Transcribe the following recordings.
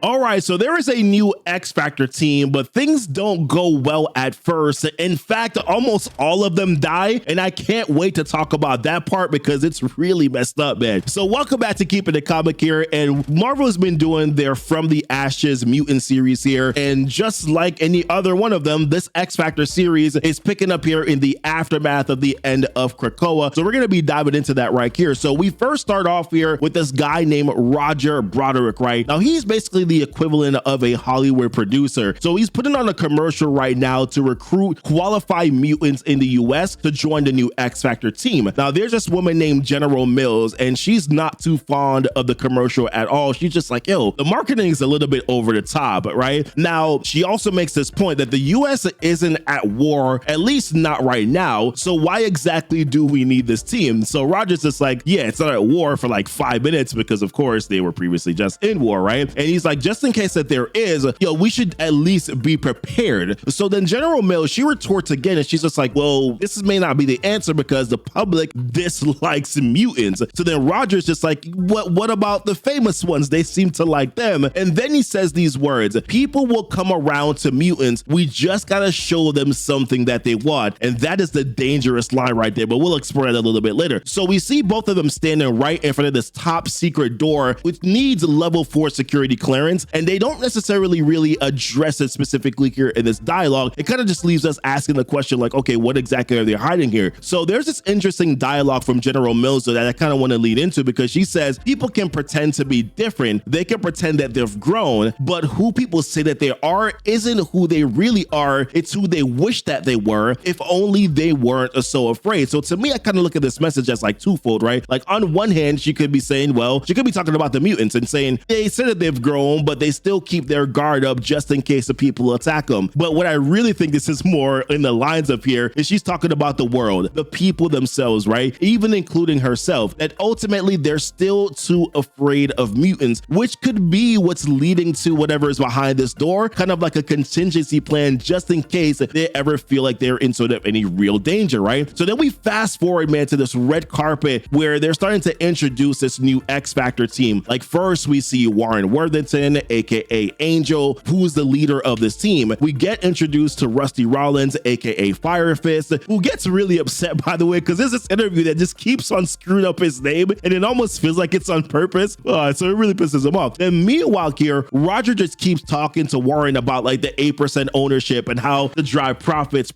All right, so there is a new X Factor team, but things don't go well at first. In fact, almost all of them die, and I can't wait to talk about that part because it's really messed up, man. So welcome back to Keepin' the Comic here, and Marvel has been doing their From the Ashes mutant series here, and just like any other one of them, this X Factor series is picking up here in the aftermath of the end of Krakoa. So we're going to be diving into that right here. So we first start off here with this guy named Roger Broderick, right? Now he's basically the equivalent of a Hollywood producer. So he's putting on a commercial right now to recruit qualified mutants in the US to join the new X Factor team. Now there's this woman named General Mills, and she's not too fond of the commercial at all. She's just like, yo, the marketing is a little bit over the top, right? Now, she also makes this point that the US isn't at war, at least not right now. So why exactly do we need this team? So Roger's just like, yeah, it's not at war for like 5 minutes because of course they were previously just in war, right? And he's like, just in case that there is, we should at least be prepared. So then General Mills, she retorts again, and she's just like, well, this may not be the answer because the public dislikes mutants. So then Roger's just like, what about the famous ones? They seem to like them. And then he says these words, people will come around to mutants. We just gotta show them something that they want. And that is the dangerous line right there, but we'll explore that a little bit later. So we see both of them standing right in front of this top secret door, which needs level 4 security clearance. And they don't necessarily really address it specifically here in this dialogue. It kind of just leaves us asking the question like, okay, what exactly are they hiding here? So there's this interesting dialogue from General Mills that I kind of want to lead into, because she says people can pretend to be different. They can pretend that they've grown, but who people say that they are isn't who they really are. It's who they wish that they were, if only they weren't so afraid. So to me, I kind of look at this message as like twofold, right? Like on one hand, she could be saying, well, she could be talking about the mutants and saying they say that they've grown, but they still keep their guard up just in case the people attack them. But what I really think this is more in the lines of here is she's talking about the world, the people themselves, right? Even including herself, that ultimately they're still too afraid of mutants, which could be what's leading to whatever is behind this door, kind of like a contingency plan just in case they ever feel like they're in sort of any real danger, right? So then we fast forward, man, to this red carpet where they're starting to introduce this new X Factor team. Like first we see Warren Worthington, aka Angel, who's the leader of this team. We get introduced to Rusty Rollins, aka Fire Fist, who gets really upset, by the way, because there's this interview that just keeps on screwing up his name, and it almost feels like it's on purpose. So it really pisses him off. Then meanwhile here, Roger just keeps talking to Warren about like the 8% ownership and how to drive profits,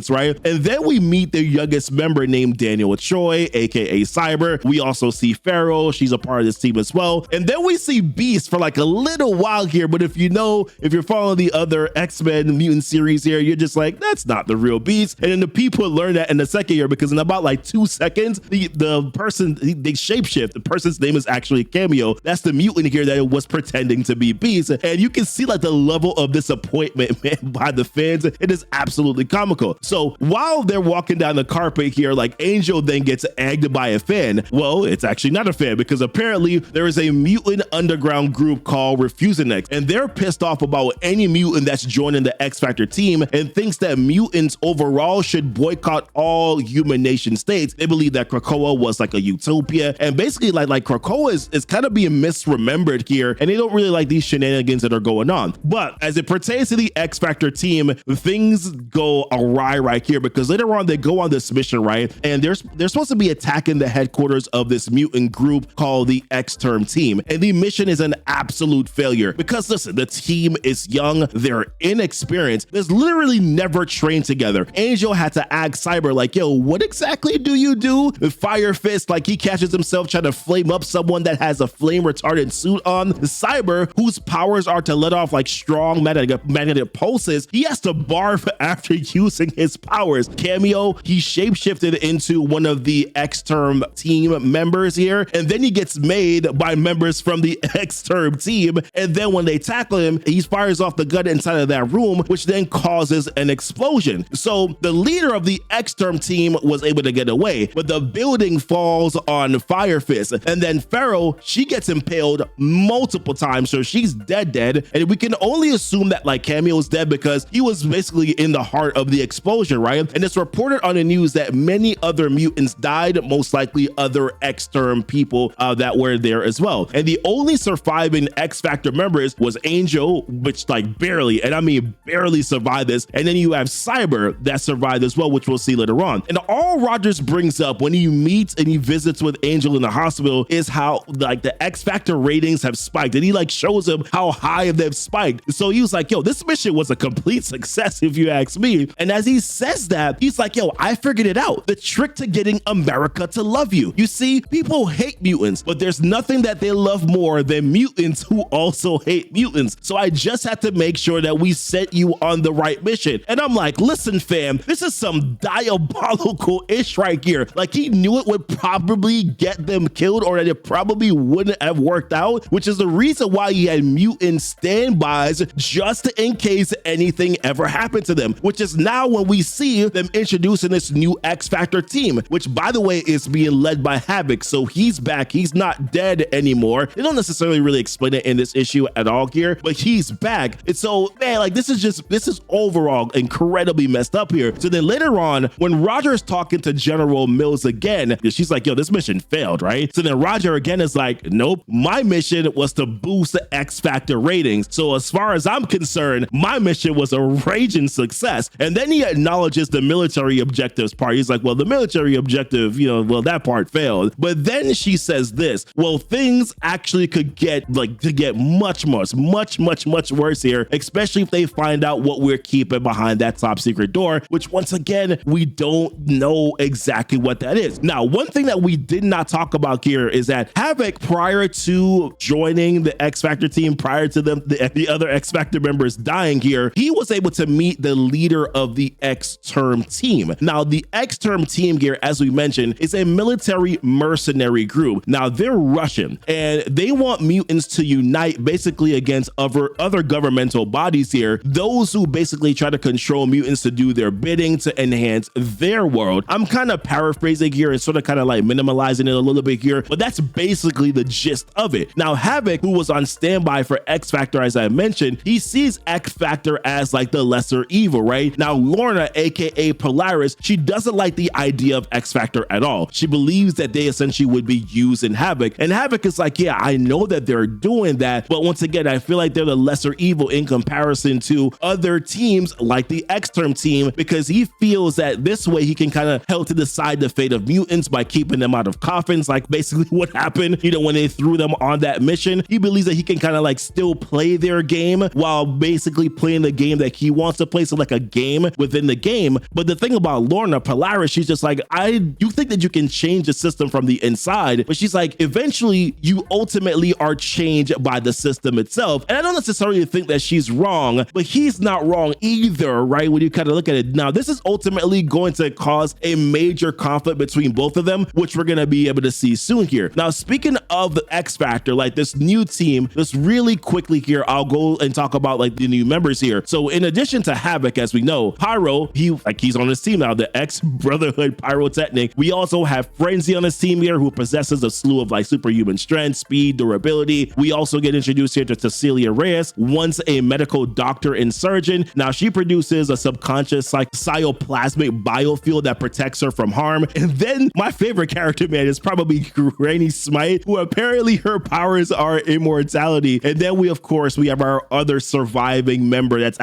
right? And then we meet their youngest member named Daniel Choi, aka Cyber. We also see Pharaoh, she's a part of this team as well. And then we see Beast for like a little while here, but if you're following the other X-Men mutant series here, you're just like, that's not the real Beast. And then the people learn that in the second year, because in about like 2 seconds, the person, they shapeshift. The person's name is actually Cameo. That's the mutant here that was pretending to be Beast. And you can see like the level of disappointment, man, by the fans. It is absolutely comical. So while they're walking down the carpet here, like Angel then gets egged by a fan. Well, it's actually not a fan, because apparently there is a mutant underground group called Refusenex, and they're pissed off about any mutant that's joining the X Factor team and thinks that mutants overall should boycott all human nation states. They believe that Krakoa was like a utopia, and basically like Krakoa is kind of being misremembered here, and they don't really like these shenanigans that are going on. But as it pertains to the X Factor team, things go awry right here, because later on they go on this mission, right? And they're supposed to be attacking the headquarters of this mutant group called the X-Term team. And the mission is an absolute failure because listen, the team is young, they're inexperienced, there's literally never trained together. Angel had to ask Cyber like, yo, what exactly do you do? Fire Fist, like he catches himself trying to flame up someone that has a flame retardant suit on. Cyber, whose powers are to let off like strong magnetic pulses, he has to barf after using his powers. Cameo, he shapeshifted into one of the X-Term team members here, and then he gets made by members from the X-Term team, and then when they tackle him, he fires off the gun inside of that room, which then causes an explosion. So the leader of the X-Term team was able to get away, but the building falls on Fire Fist, and then Pharaoh, she gets impaled multiple times, so she's dead, and we can only assume that like Cameo's dead because he was basically in the heart of the explosion, right? And it's reported on the news that many other mutants died, most likely other X-Term people that were there as well. And the only surviving X Factor members was Angel, which like barely, and I mean barely survived this. And then you have Cyber that survived as well, which we'll see later on. And all Rogers brings up when he meets and he visits with Angel in the hospital is how like the X Factor ratings have spiked. And he like shows him how high they've spiked. So he was like, yo, this mission was a complete success if you ask me. And as he says that, he's like, yo, I figured it out. The trick to getting America to love you. You see, people hate mutants, but there's nothing that they love more than mutants who also hate mutants. So I just had to make sure that we set you on the right mission. And I'm like, listen, fam, this is some diabolical ish right here. Like he knew it would probably get them killed or that it probably wouldn't have worked out, which is the reason why he had mutant standbys just in case anything ever happened to them, which is now when we see them introducing this new X Factor team, which by the way is being led by Havoc. So he's back. He's not dead anymore. They don't necessarily really explain it in this issue at all here, but he's back. And so, man, like this is overall incredibly messed up here. So then later on, when Roger's talking to General Mills again, she's like, yo, this mission failed, right? So then Roger again is like, nope, my mission was to boost the X Factor ratings. So as far as I'm concerned, my mission was a raging success. And then he acknowledges the military objectives part. He's like, well, the military objective, you know, well, that part failed. But then she says this, well, things actually could get much worse here, especially if they find out what we're keeping behind that top secret door, which once again, we don't know exactly what that is. Now, one thing that we did not talk about here is that Havoc, prior to joining the X Factor team, prior to them, the other X Factor members dying here, he was able to meet the leader of the X-Term team. Now, the X-Term team here, as we mentioned, is a military mercenary group. Now, they're Russian, and they want mutants to unite basically against other governmental bodies here, those who basically try to control mutants to do their bidding to enhance their world. I'm kind of paraphrasing here and sort of kind of like minimalizing it a little bit here, but that's basically the gist of it. Now, Havoc, who was on standby for X Factor, as I mentioned, he sees X Factor as like the lesser evil, right? Now, Lorna, aka Polaris, she doesn't like the idea of X Factor at all. She believes that they essentially would be used in Havoc. And Havoc is like, yeah, I know that they're doing that, but once again, I feel like they're the lesser evil in comparison to other teams like the X-Term team, because he feels that this way he can kind of help to decide the fate of mutants by keeping them out of coffins, like basically what happened, you know, when they threw them on that mission. He believes that he can kind of like still play their game while basically playing the game that he wants to play, so like a game within the game. But the thing about Lorna, Polaris, she's just like, you think that you can change the system from the inside, but she's like, eventually you ultimately are changed by the system itself. And I don't necessarily think that she's wrong, but he's not wrong either, right? When you kind of look at it. Now, this is ultimately going to cause a major conflict between both of them, which we're going to be able to see soon here. Now, speaking of the X Factor, like this new team, just really quickly here, I'll go and talk about like the new members here. So in addition to Havoc, as we know, Pyro, he's on his team now, the X Brotherhood Pyrotechnic. We also have Frenzy on his team here, who possesses a slew of like superhuman strength, speed, durability. We also get introduced here to Cecilia Reyes, once a medical doctor and surgeon. Now she produces a subconscious like psychoplasmic biofield that protects her from harm. And then my favorite character, man, is probably Granny Smite, who apparently her powers are immortality. And then we have our other surviving member that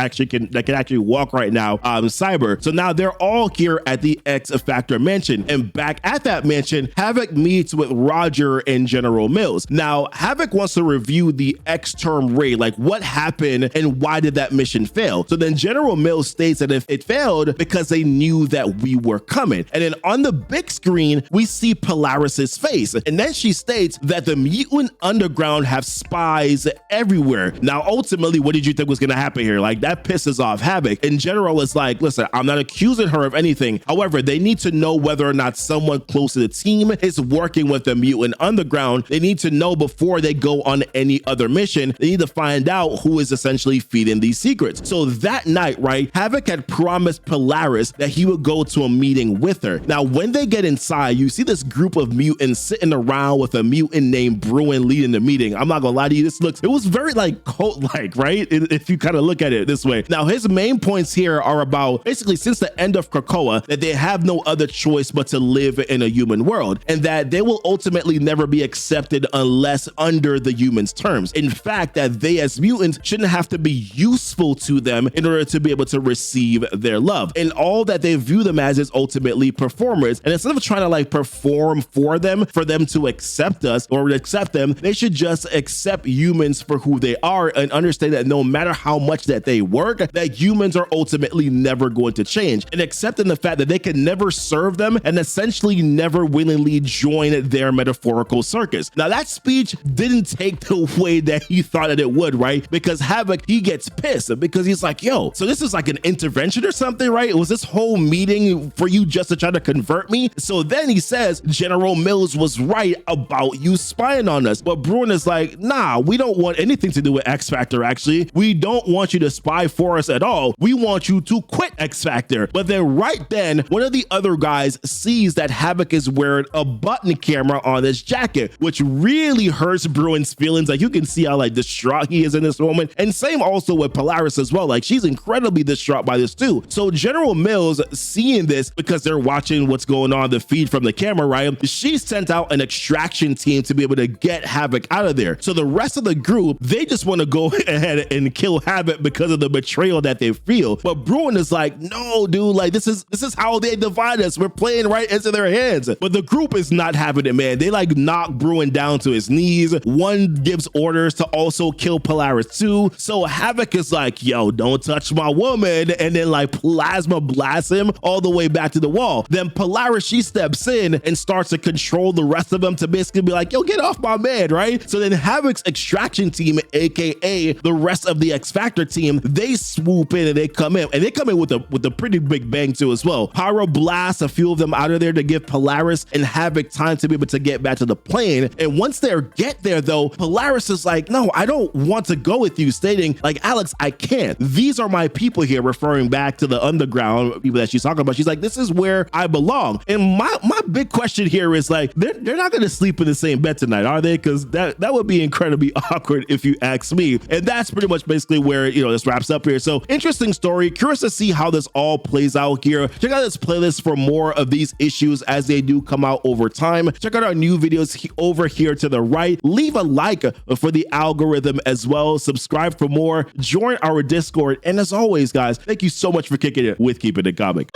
can actually walk right now, Cyber. So now they're all here at the X Factor mansion, and back at that mansion, Havoc meets with Roger and General Mills. Now, Havoc wants to review the X-Term raid, like what happened and why did that mission fail? So then General Mills states that if it failed because they knew that we were coming. And then on the big screen, we see Polaris's face. And then she states that the mutant underground have spies everywhere. Now, ultimately, what did you think was going to happen here? Like, that pisses off Havoc. And General is like, listen, I'm not accusing her of anything. However, they need to know whether or not someone close to the team is working with the mutant underground. They need to know before they go on any other mission. They need to find out who is essentially feeding these secrets. So that night, right, Havoc had promised Polaris that he would go to a meeting with her. Now, when they get inside, you see this group of mutants sitting around with a mutant named Bruin leading the meeting. I'm not gonna lie to you, it was very like cult-like, right? If you kind of look at it this way. Now, his main points here are about basically since the end of Krakoa, that they have no other choice but to live in a human world, and that they will ultimately never be accepted unless under under the humans' terms. In fact, that they as mutants shouldn't have to be useful to them in order to be able to receive their love. And all that they view them as is ultimately performers. And instead of trying to like perform for them to accept us or accept them, they should just accept humans for who they are and understand that no matter how much that they work, that humans are ultimately never going to change, and accepting the fact that they can never serve them and essentially never willingly join their metaphorical circus. Now that speech didn't take the way that he thought that it would, right? Because Havoc, he gets pissed because he's like, yo, so this is like an intervention or something, right? It was this whole meeting for you just to try to convert me? So then he says, General Mills was right about you spying on us. But Bruin is like, nah, we don't want anything to do with X Factor, actually. We don't want you to spy for us at all. We want you to quit X Factor. But then right then, one of the other guys sees that Havoc is wearing a button camera on his jacket, which really hurts Bruin's feelings. Like you can see how like distraught he is in this moment. And same also with Polaris as well. Like she's incredibly distraught by this too. So General Mills, seeing this because they're watching what's going on the feed from the camera, right? She sent out an extraction team to be able to get Havoc out of there. So the rest of the group, they just want to go ahead and kill Havoc because of the betrayal that they feel. But Bruin is like, no, dude, like this is how they divide us. We're playing right into their hands. But the group is not having it, man. They like knock Bruin down to his knees. One gives orders to also kill Polaris too. So Havoc is like, yo, don't touch my woman. And then like plasma blasts him all the way back to the wall. Then Polaris, she steps in and starts to control the rest of them to basically be like, yo, get off my man, right? So then Havoc's extraction team, aka the rest of the X Factor team, they swoop in and they come in, and they come in with a pretty big bang too as well. Pyro blasts a few of them out of there to give Polaris and Havoc time to be able to get back to the plane. And once they get there though, Polaris is like, no, I don't want to go with you, stating like, Alex, I can't. These are my people here, referring back to the underground people that she's talking about. She's like, this is where I belong. And my big question here is like, they're not going to sleep in the same bed tonight, are they? Because that would be incredibly awkward if you ask me. And that's pretty much basically where, you know, this wraps up here. So interesting story. Curious to see how this all plays out here. Check out this playlist for more of these issues as they do come out over time. Check out our new videos over here to the right. Leave a like for the algorithm as well. Subscribe for more. Join our Discord. And as always, guys, thank you so much for kicking it with Keepin' It Comic.